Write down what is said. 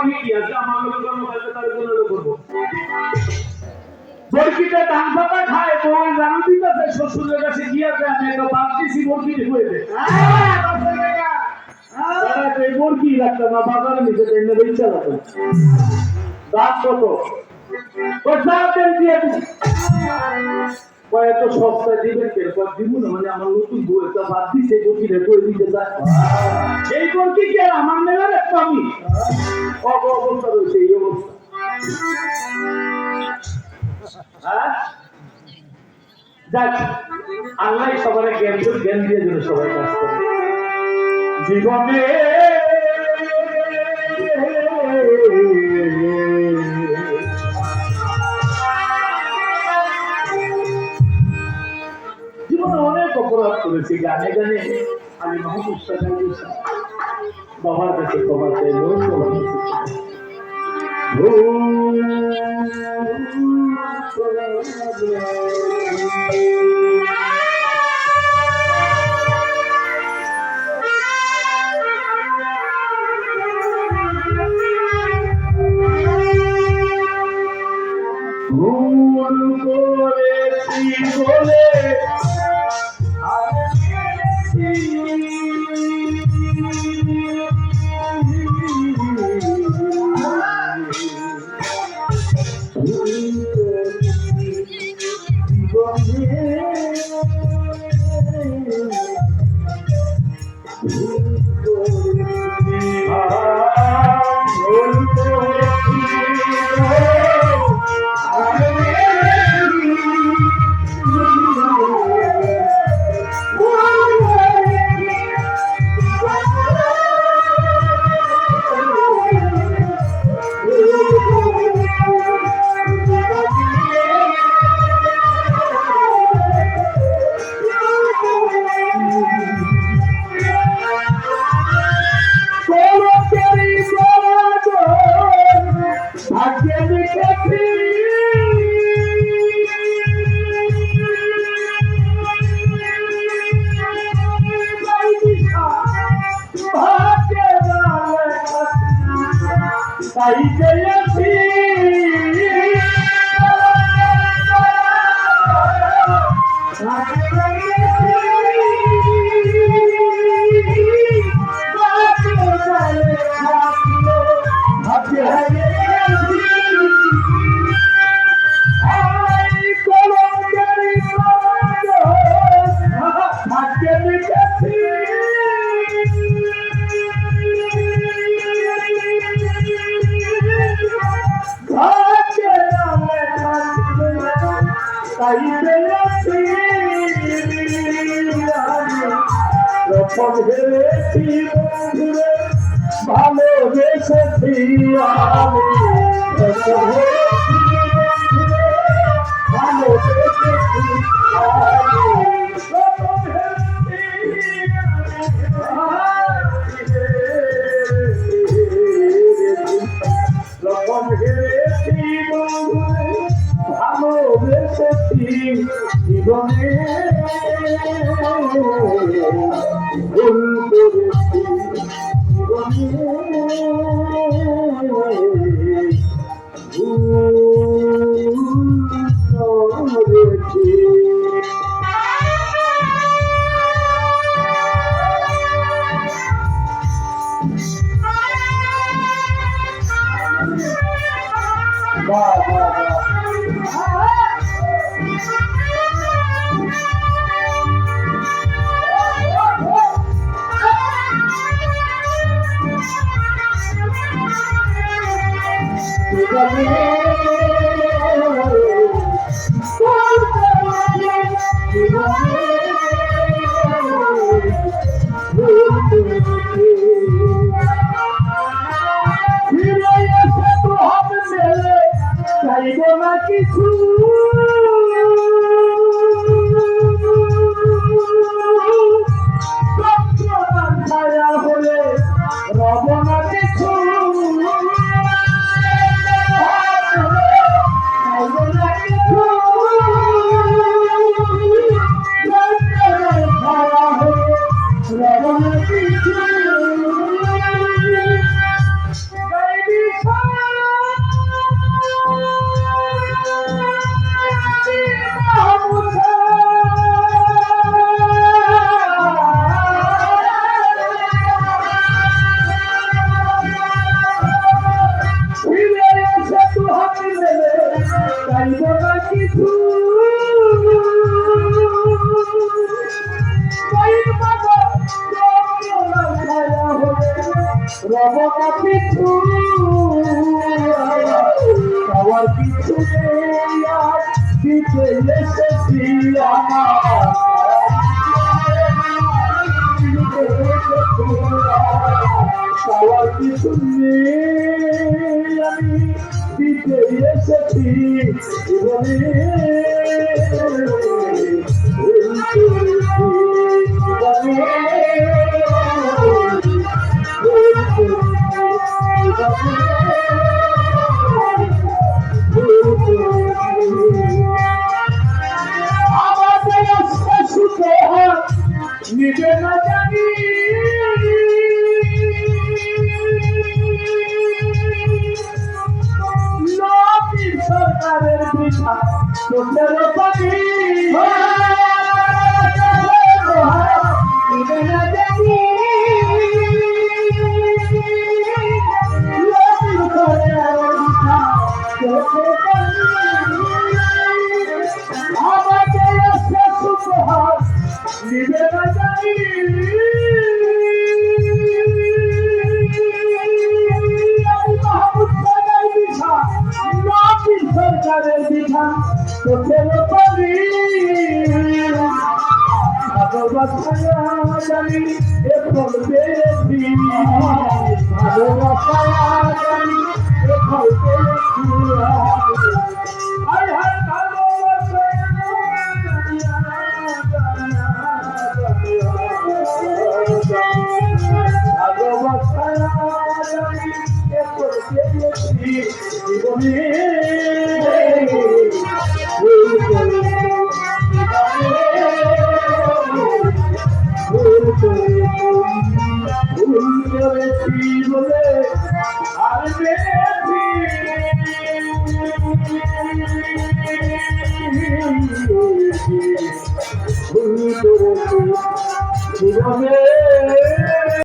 আমি কি আছে আমার লোক কর্ম করতে তার জন্য করবো বরকিতে ধান পাতা খায় তো ওই জানো দিতেছে শ্বশুরের কাছে গিয়েছে আমি একটা বাদ দিছি বরকিতে হয়ে যায় এই বরকি রাখতে না বাজারে নিচে এনে বেচা লাগবে দাম কত ওই দাম দিয়ে এত সস্তায় দিবেন এরপর দিব না মানে আমার নতুন বউ একটা বাদ দিচ্ছে বরকিতে করে দিতে চায় এই বরকি কি আর আমার মেলার একটা আমি অবস্থা রয়েছে এই অবস্থা যাক আল্লাহ সবার জ্ঞান দিয়ে দিল সবাই কাজ করে জীবনে জীবনে অনেক অপরাধ করেছি গানে গানে আমি মাহমুদ বাবার কাছে ক্ষমা চাই ভুল করেছি বলে না কিছু আমার কিছু নেই আর দিতে এসেছি আমার কিছু নেই আমি দিতে এসেছি নিবে না জানি নবীর সরকারের বৃথা চোখের পানি নিবে না জানি নবীর সরকারের বৃথা চোখের পানি আমাদের শেষ উপহার নিবে না জানি সরকারের বিধান চোখের পানি ভালোবাসা জানি এখন পেয়েছি ভালোবাসা জানি এখন পেয়েছি হায় হায় ভালোবাসা ভালোবাসা জানি এখন পেয়েছি জীবনে ভুল করেছি বলে আর ভুল করেছি জীবনে